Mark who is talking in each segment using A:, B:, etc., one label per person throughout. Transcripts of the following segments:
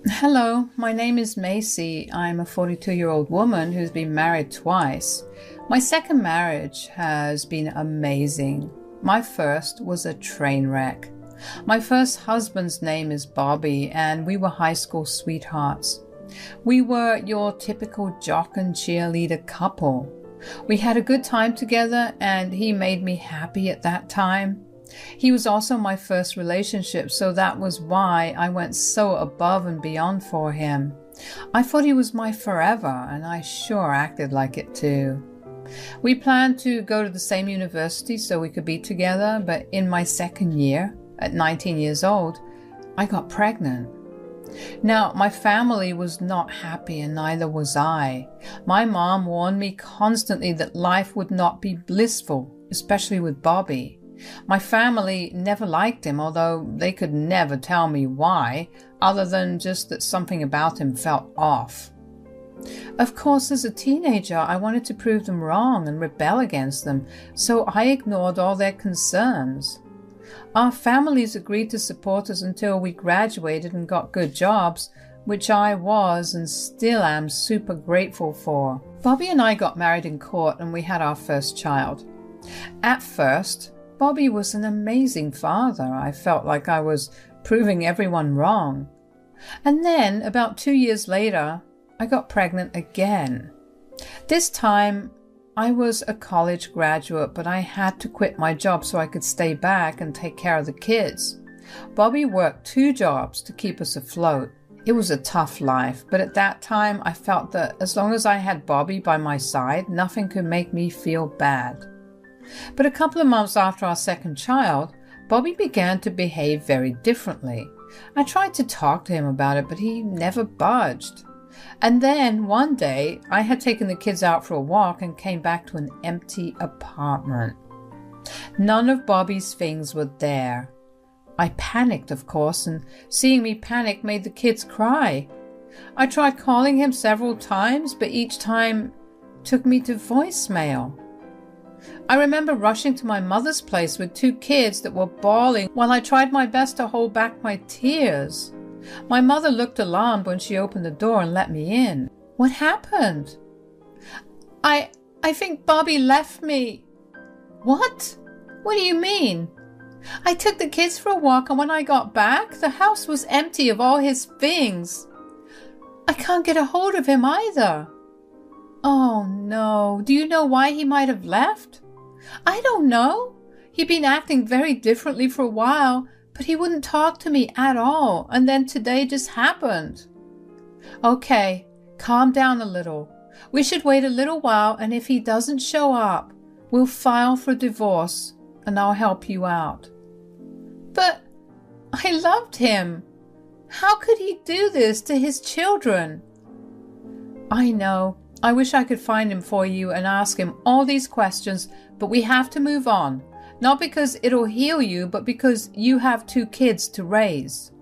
A: Hello, my name is Macy. I'm a 42-year-old woman who's been married twice. My second marriage has been amazing. My first was a train wreck. My first husband's name is Bobby, and we were high school sweethearts. We were your typical jock and cheerleader couple. We had a good time together, and he made me happy at that time. He was also my first relationship, so that was why I went so above and beyond for him. I thought he was my forever, and I sure acted like it too. We planned to go to the same university so we could be together, but in my second year, at 19 years old, I got pregnant. Now, my family was not happy, and neither was I. My mom warned me constantly that life would not be blissful, especially with Bobby. My family never liked him, although they could never tell me why, other than just that something about him felt off. Of course, as a teenager, I wanted to prove them wrong and rebel against them, so I ignored all their concerns. Our families agreed to support us until we graduated and got good jobs, which I was and still am super grateful for. Bobby and I got married in court, and we had our first child. At first, Bobby was an amazing father. I felt like I was proving everyone wrong. And then, about 2 years later, I got pregnant again. This time, I was a college graduate, but I had to quit my job so I could stay back and take care of the kids. Bobby worked 2 jobs to keep us afloat. It was a tough life, but at that time, I felt that as long as I had Bobby by my side, nothing could make me feel bad. But a couple of months after our second child, Bobby began to behave very differently. I tried to talk to him about it, but he never budged. And then one day, I had taken the kids out for a walk and came back to an empty apartment. None of Bobby's things were there. I panicked, of course, and seeing me panic made the kids cry. I tried calling him several times, but each time took me to voicemail. I remember rushing to my mother's place with 2 kids that were bawling while I tried my best to hold back my tears. My mother looked alarmed when she opened the door and let me in. What happened? I think Bobby left me. What? What do you mean? I took the kids for a walk, and when I got back, the house was empty of all his things. I can't get a hold of him either. Oh no, do you know why he might have left? I don't know. He'd been acting very differently for a while, but he wouldn't talk to me at all, and then today just happened. Okay, calm down a little. We should wait a little while, and if he doesn't show up, we'll file for divorce, and I'll help you out. But I loved him. How could he do this to his children? I know. I wish I could find him for you and ask him all these questions, but we have to move on. Not because it'll heal you, but because you have 2 kids to raise.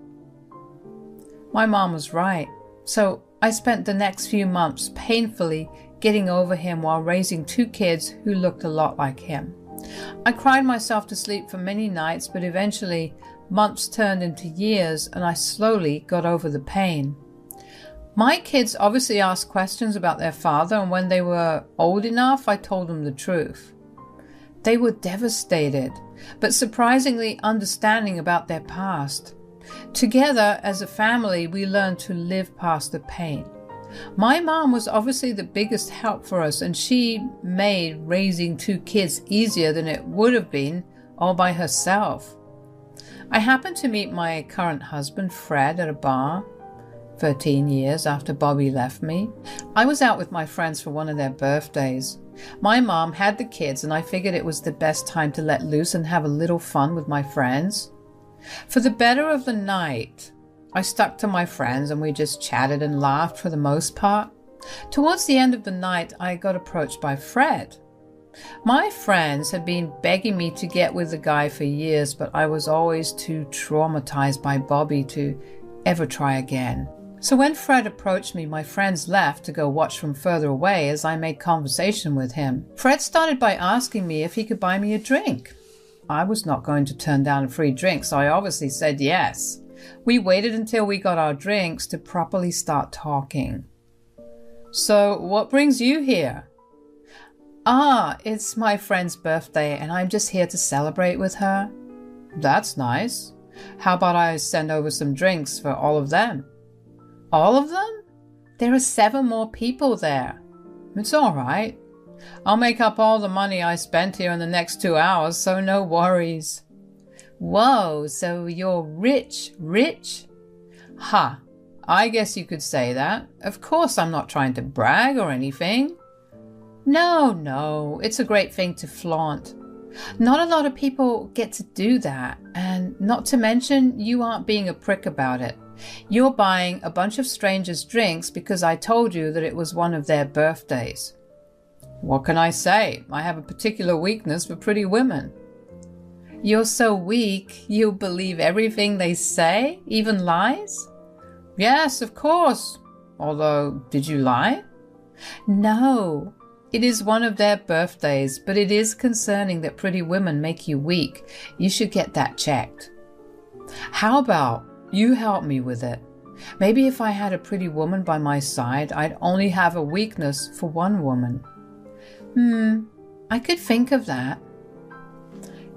A: My mom was right. So I spent the next few months painfully getting over him while raising 2 kids who looked a lot like him. I cried myself to sleep for many nights, but eventually months turned into years, and I slowly got over the pain. My kids obviously asked questions about their father, and when they were old enough, I told them the truth. They were devastated, but surprisingly understanding about their past. Together, as a family, we learned to live past the pain. My mom was obviously the biggest help for us, and she made raising 2 kids easier than it would have been all by herself. I happened to meet my current husband, Fred, at a bar 13 years after Bobby left me. I was out with my friends for one of their birthdays. My mom had the kids, and I figured it was the best time to let loose and have a little fun with my friends. For the better of the night, I stuck to my friends, and we just chatted and laughed for the most part. Towards the end of the night, I got approached by Fred. My friends had been begging me to get with the guy for years, but I was always too traumatized by Bobby to ever try again. So when Fred approached me, my friends left to go watch from further away as I made conversation with him. Fred started by asking me if he could buy me a drink. I was not going to turn down a free drink, so I obviously said yes. We waited until we got our drinks to properly start talking. So, what brings you here? It's my friend's birthday and I'm just here to celebrate with her. That's nice. How about I send over some drinks for all of them? All of them? There are 7 more people there. It's all right. I'll make up all the money I spent here in the next 2 hours, so no worries. Whoa, so you're rich? Ha, I guess you could say that. Of course I'm not trying to brag or anything. No, it's a great thing to flaunt. Not a lot of people get to do that, and not to mention you aren't being a prick about it. You're buying a bunch of strangers drinks because I told you that it was one of their birthdays. What can I say? I have a particular weakness for pretty women. You're so weak, you'll believe everything they say, even lies? Yes, of course. Although, did you lie? No. It is one of their birthdays, but it is concerning that pretty women make you weak. You should get that checked. How about you help me with it? Maybe if I had a pretty woman by my side, I'd only have a weakness for one woman. I could think of that.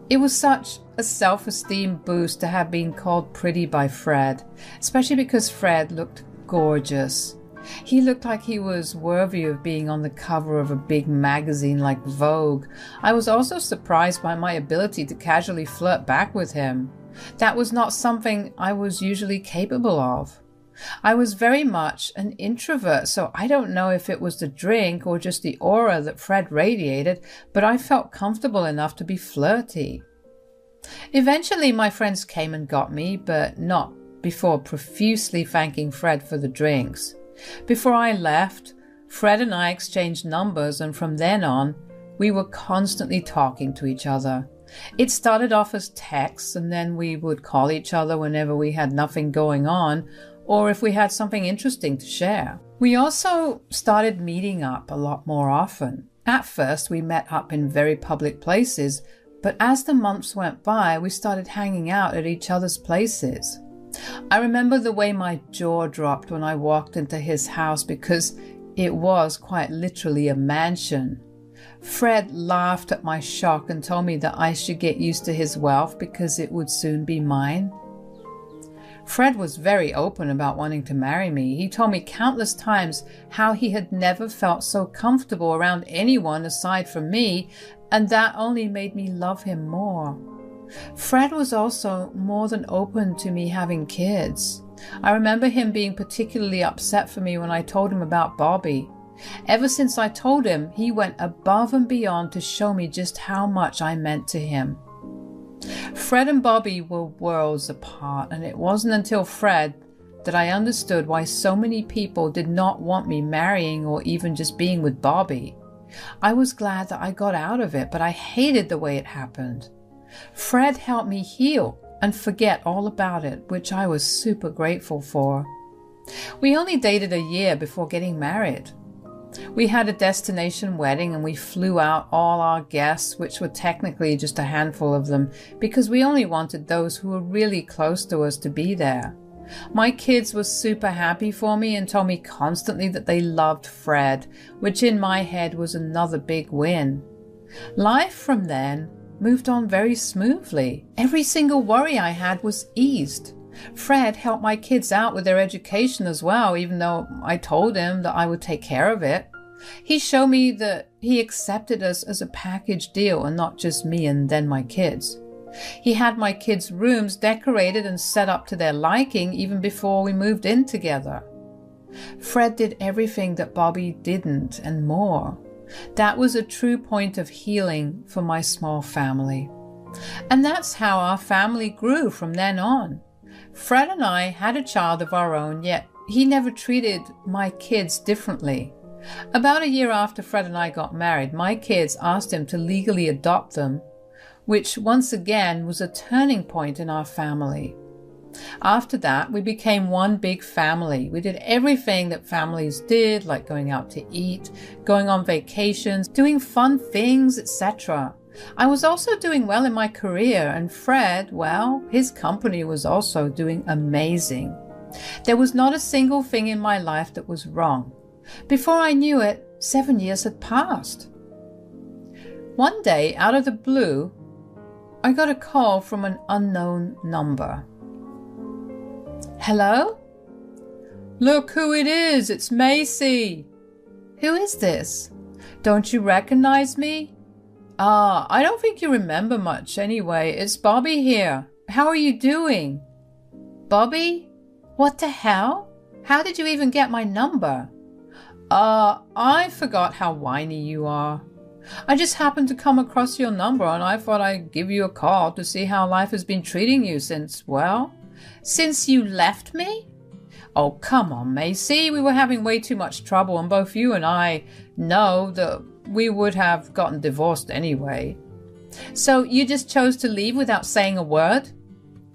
A: It was such a self-esteem boost to have been called pretty by Fred, especially because Fred looked gorgeous. He looked like he was worthy of being on the cover of a big magazine like Vogue. I was also surprised by my ability to casually flirt back with him. That was not something I was usually capable of. I was very much an introvert, so I don't know if it was the drink or just the aura that Fred radiated, but I felt comfortable enough to be flirty. Eventually my friends came and got me, but not before profusely thanking Fred for the drinks. Before I left, Fred and I exchanged numbers, and from then on, we were constantly talking to each other. It started off as texts, and then we would call each other whenever we had nothing going on, or if we had something interesting to share. We also started meeting up a lot more often. At first, we met up in very public places, but as the months went by, we started hanging out at each other's places. I remember the way my jaw dropped when I walked into his house because it was quite literally a mansion. Fred laughed at my shock and told me that I should get used to his wealth because it would soon be mine. Fred was very open about wanting to marry me. He told me countless times how he had never felt so comfortable around anyone aside from me, and that only made me love him more. Fred was also more than open to me having kids. I remember him being particularly upset for me when I told him about Bobby. Ever since I told him, he went above and beyond to show me just how much I meant to him. Fred and Bobby were worlds apart, and it wasn't until Fred that I understood why so many people did not want me marrying or even just being with Bobby. I was glad that I got out of it, but I hated the way it happened. Fred helped me heal and forget all about it, which I was super grateful for. We only dated a year before getting married. We had a destination wedding and we flew out all our guests, which were technically just a handful of them, because we only wanted those who were really close to us to be there. My kids were super happy for me and told me constantly that they loved Fred, which in my head was another big win. Life from then moved on very smoothly. Every single worry I had was eased. Fred helped my kids out with their education as well, even though I told him that I would take care of it. He showed me that he accepted us as a package deal and not just me and then my kids. He had my kids' rooms decorated and set up to their liking even before we moved in together. Fred did everything that Bobby didn't and more. That was a true point of healing for my small family. And that's how our family grew from then on. Fred and I had a child of our own, yet he never treated my kids differently. About a year after Fred and I got married, my kids asked him to legally adopt them, which once again was a turning point in our family. After that, we became one big family. We did everything that families did, like going out to eat, going on vacations, doing fun things, etc. I was also doing well in my career, and Fred, well, his company was also doing amazing. There was not a single thing in my life that was wrong. Before I knew it, 7 years had passed. One day, out of the blue, I got a call from an unknown number. Hello? Look who it is, it's Macy. Who is this? Don't you recognize me? I don't think you remember much anyway. It's Bobby here. How are you doing? Bobby? What the hell? How did you even get my number? I forgot how whiny you are. I just happened to come across your number and I thought I'd give you a call to see how life has been treating you since you left me? Oh, come on, Macy. We were having way too much trouble and both you and I know that we would have gotten divorced anyway. So you just chose to leave without saying a word?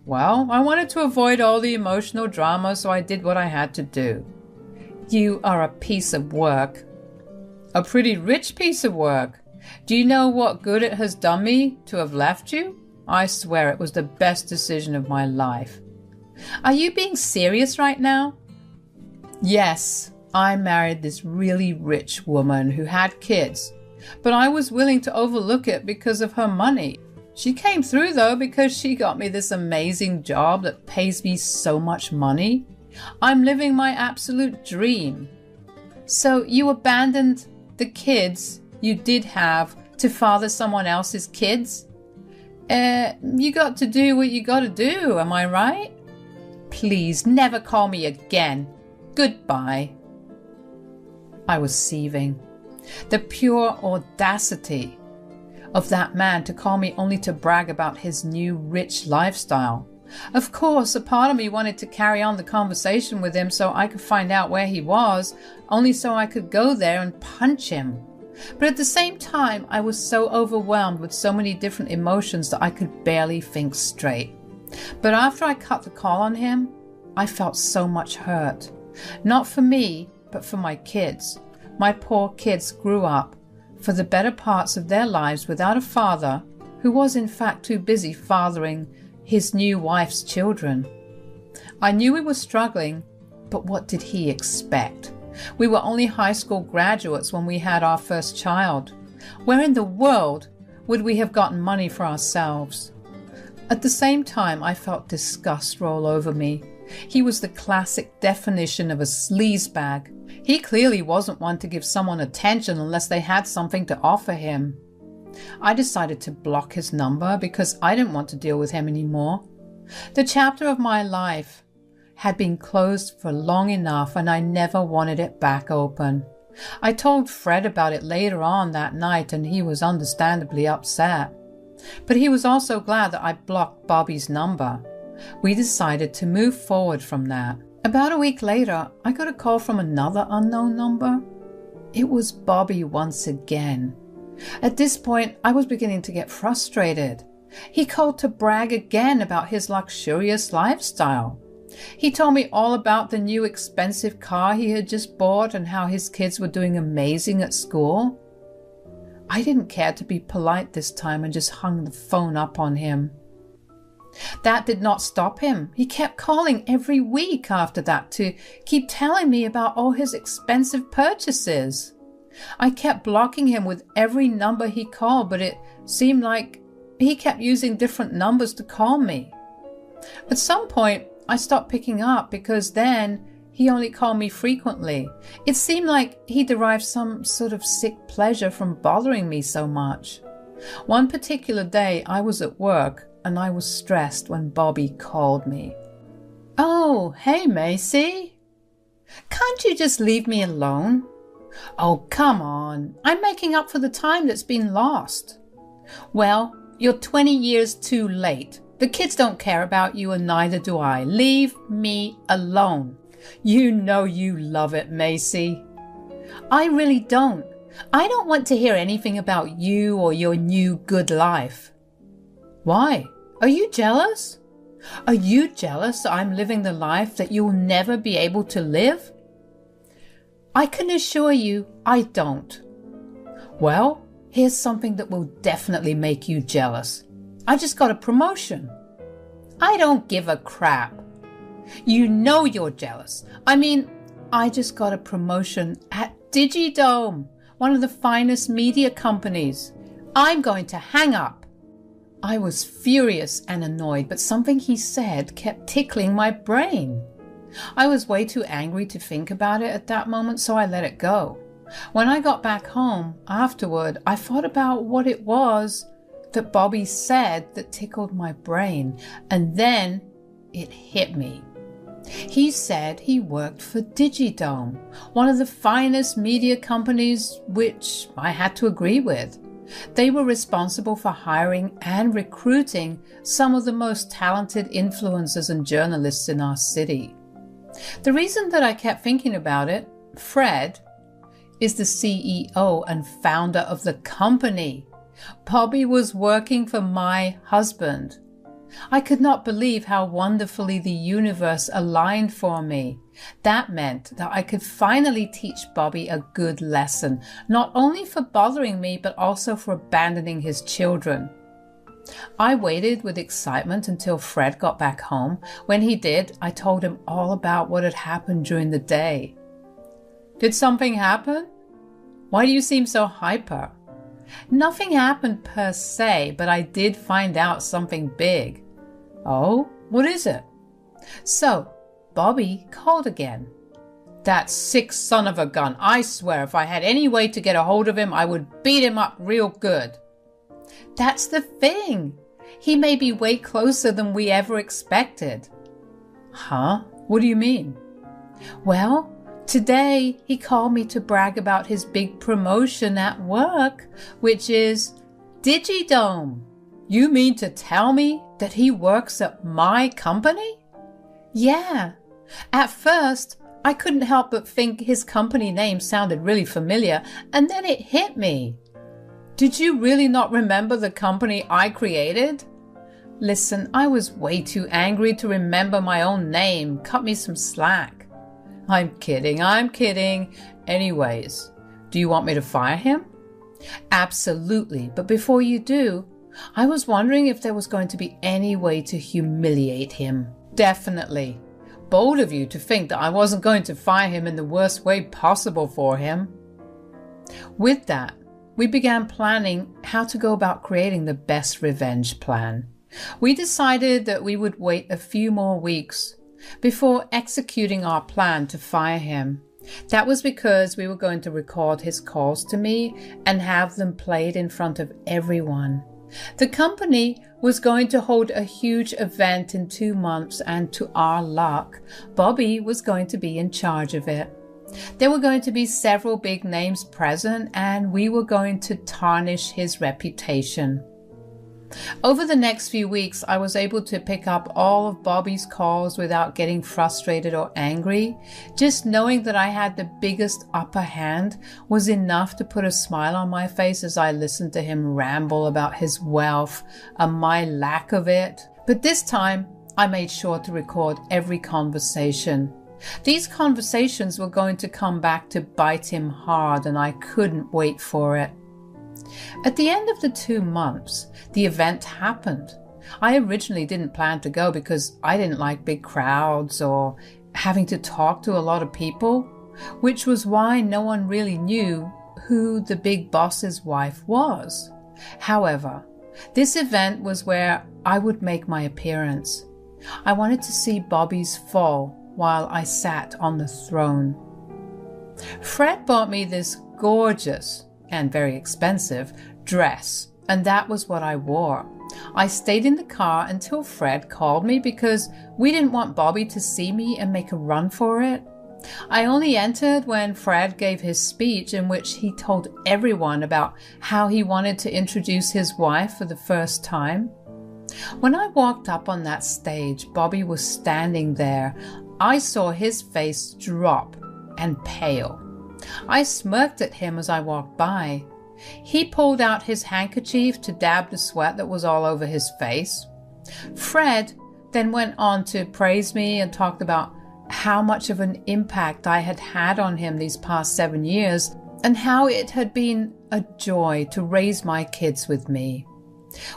A: Well, I wanted to avoid all the emotional drama, so I did what I had to do. You are a piece of work. A pretty rich piece of work. Do you know what good it has done me to have left you? I swear it was the best decision of my life. Are you being serious right now? Yes, I married this really rich woman who had kids, but I was willing to overlook it because of her money. She came through though because she got me this amazing job that pays me so much money. I'm living my absolute dream. So you abandoned the kids you did have to father someone else's kids? You got to do what you got to do, am I right? Please never call me again. Goodbye. I was seething. The pure audacity of that man to call me only to brag about his new rich lifestyle. Of course, a part of me wanted to carry on the conversation with him so I could find out where he was, only so I could go there and punch him. But at the same time, I was so overwhelmed with so many different emotions that I could barely think straight. But after I cut the call on him, I felt so much hurt. Not for me, but for my kids. My poor kids grew up for the better parts of their lives without a father who was in fact too busy fathering his new wife's children. I knew we were struggling, but what did he expect? We were only high school graduates when we had our first child. Where in the world would we have gotten money for ourselves? At the same time, I felt disgust roll over me. He was the classic definition of a sleazebag. He clearly wasn't one to give someone attention unless they had something to offer him. I decided to block his number because I didn't want to deal with him anymore. The chapter of my life had been closed for long enough and I never wanted it back open. I told Fred about it later on that night and he was understandably upset. But he was also glad that I blocked Bobby's number. We decided to move forward from that. About a week later, I got a call from another unknown number. It was Bobby once again. At this point, I was beginning to get frustrated. He called to brag again about his luxurious lifestyle. He told me all about the new expensive car he had just bought and how his kids were doing amazing at school. I didn't care to be polite this time and just hung the phone up on him. That did not stop him. He kept calling every week after that to keep telling me about all his expensive purchases. I kept blocking him with every number he called, but it seemed like he kept using different numbers to call me. At some point, I stopped picking up because then he only called me frequently. It seemed like he derived some sort of sick pleasure from bothering me so much. One particular day, I was at work and I was stressed when Bobby called me. "Oh, hey, Macy. Can't you just leave me alone?" "Oh, come on. I'm making up for the time that's been lost." "Well, you're 20 years too late. The kids don't care about you and neither do I. Leave me alone." "You know you love it, Macy." "I really don't. I don't want to hear anything about you or your new good life." "Why? Are you jealous? Are you jealous that I'm living the life that you'll never be able to live?" "I can assure you I don't." "Well, here's something that will definitely make you jealous. I just got a promotion. I don't give a crap. You know you're jealous. I mean, I just got a promotion at Digidome, one of the finest media companies. I'm going to hang up. I was furious and annoyed, but something he said kept tickling my brain. I was way too angry to think about it at that moment, so I let it go. When I got back home afterward, I thought about what it was that Bobby said that tickled my brain, and then it hit me. He said he worked for Digidome, one of the finest media companies, which I had to agree with. They were responsible for hiring and recruiting some of the most talented influencers and journalists in our city. The reason that I kept thinking about it, Fred is the CEO and founder of the company. Bobby was working for my husband. I could not believe how wonderfully the universe aligned for me. That meant that I could finally teach Bobby a good lesson, not only for bothering me, but also for abandoning his children. I waited with excitement until Fred got back home. When he did, I told him all about what had happened during the day. Did something happen? Why do you seem so hyper? Nothing happened per se, but I did find out something big. Oh, what is it? So, Bobby called again. That sick son of a gun. I swear if I had any way to get a hold of him, I would beat him up real good. That's the thing. He may be way closer than we ever expected. Huh? What do you mean? Well, today he called me to brag about his big promotion at work, which is Digidome. You mean to tell me that he works at my company? Yeah. At first, I couldn't help but think his company name sounded really familiar, and then it hit me. Did you really not remember the company I created? Listen, I was way too angry to remember my own name. Cut me some slack. I'm kidding. Anyways, do you want me to fire him? Absolutely, but before you do, I was wondering if there was going to be any way to humiliate him. Definitely. Bold of you to think that I wasn't going to fire him in the worst way possible for him. With that, we began planning how to go about creating the best revenge plan. We decided that we would wait a few more weeks before executing our plan to fire him. That was because we were going to record his calls to me and have them played in front of everyone. The company was going to hold a huge event in 2 months, and to our luck, Bobby was going to be in charge of it. There were going to be several big names present, and we were going to tarnish his reputation. Over the next few weeks, I was able to pick up all of Bobby's calls without getting frustrated or angry. Just knowing that I had the biggest upper hand was enough to put a smile on my face as I listened to him ramble about his wealth and my lack of it. But this time, I made sure to record every conversation. These conversations were going to come back to bite him hard, and I couldn't wait for it. At the end of the 2 months, the event happened. I originally didn't plan to go because I didn't like big crowds or having to talk to a lot of people, which was why no one really knew who the big boss's wife was. However, this event was where I would make my appearance. I wanted to see Bobby's fall while I sat on the throne. Fred bought me this gorgeous and very expensive dress, and that was what I wore. I stayed in the car until Fred called me because we didn't want Bobby to see me and make a run for it. I only entered when Fred gave his speech in which he told everyone about how he wanted to introduce his wife for the first time. When I walked up on that stage, Bobby was standing there. I saw his face drop and pale. I smirked at him as I walked by. He pulled out his handkerchief to dab the sweat that was all over his face. Fred then went on to praise me and talked about how much of an impact I had had on him these past 7 years, and how it had been a joy to raise my kids with me.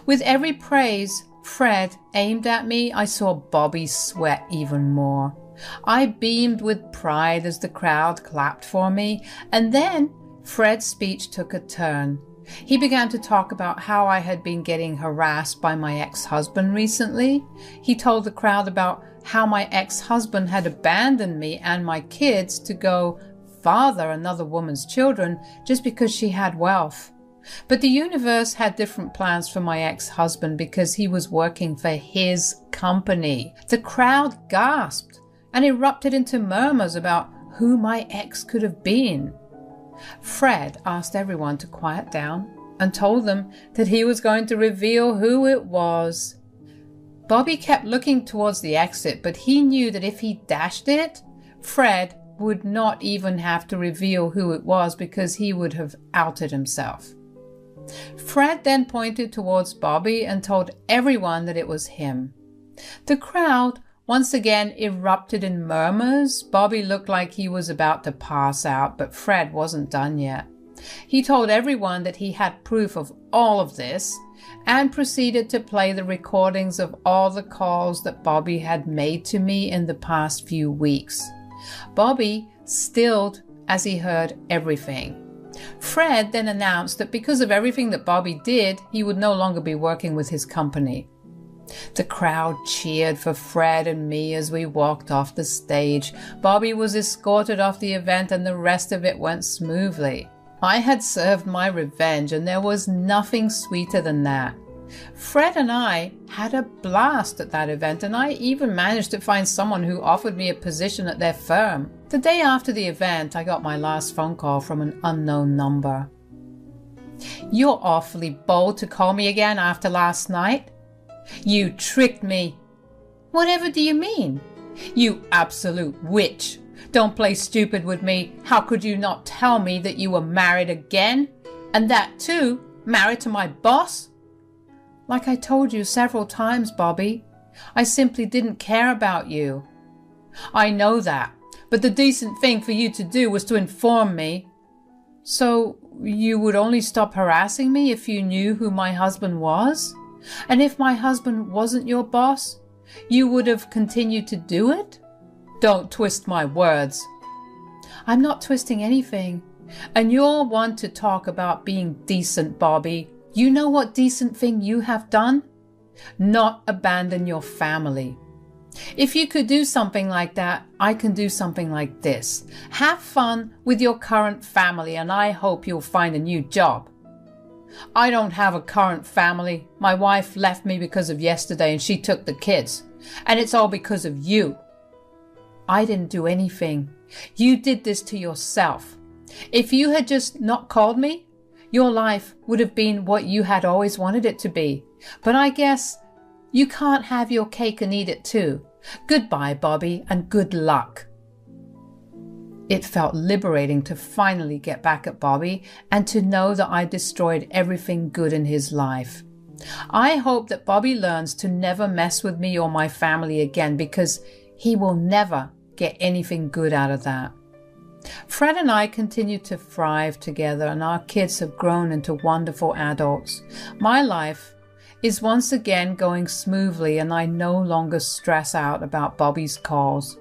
A: With every praise Fred aimed at me, I saw Bobby sweat even more. I beamed with pride as the crowd clapped for me, and then Fred's speech took a turn. He began to talk about how I had been getting harassed by my ex-husband recently. He told the crowd about how my ex-husband had abandoned me and my kids to go father another woman's children just because she had wealth. But the universe had different plans for my ex-husband because he was working for his company. The crowd gasped and erupted into murmurs about who my ex could have been. Fred asked everyone to quiet down and told them that he was going to reveal who it was. Bobby kept looking towards the exit, but he knew that if he dashed it, Fred would not even have to reveal who it was because he would have outed himself. Fred then pointed towards Bobby and told everyone that it was him. The crowd once again erupted in murmurs. Bobby looked like he was about to pass out, but Fred wasn't done yet. He told everyone that he had proof of all of this and proceeded to play the recordings of all the calls that Bobby had made to me in the past few weeks. Bobby stilled as he heard everything. Fred then announced that because of everything that Bobby did, he would no longer be working with his company. The crowd cheered for Fred and me as we walked off the stage. Bobby was escorted off the event and the rest of it went smoothly. I had served my revenge and there was nothing sweeter than that. Fred and I had a blast at that event, and I even managed to find someone who offered me a position at their firm. The day after the event, I got my last phone call from an unknown number. "You're awfully bold to call me again after last night. You tricked me." "Whatever do you mean?" "You absolute witch. Don't play stupid with me. How could you not tell me that you were married again? And that too, married to my boss?" "Like I told you several times, Bobby, I simply didn't care about you." "I know that, but the decent thing for you to do was to inform me." "So you would only stop harassing me if you knew who my husband was? And if my husband wasn't your boss, you would have continued to do it?" "Don't twist my words." "I'm not twisting anything. And you're one to talk about being decent, Bobby. You know what decent thing you have done? Not abandon your family. If you could do something like that, I can do something like this. Have fun with your current family and I hope you'll find a new job." "I don't have a current family. My wife left me because of yesterday and she took the kids. And it's all because of you." "I didn't do anything. You did this to yourself. If you had just not called me, your life would have been what you had always wanted it to be. But I guess you can't have your cake and eat it too. Goodbye, Bobby, and good luck." It felt liberating to finally get back at Bobby and to know that I destroyed everything good in his life. I hope that Bobby learns to never mess with me or my family again, because he will never get anything good out of that. Fred and I continue to thrive together and our kids have grown into wonderful adults. My life is once again going smoothly and I no longer stress out about Bobby's calls.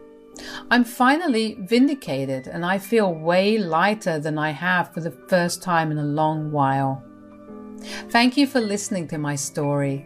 A: I'm finally vindicated and I feel way lighter than I have for the first time in a long while. Thank you for listening to my story.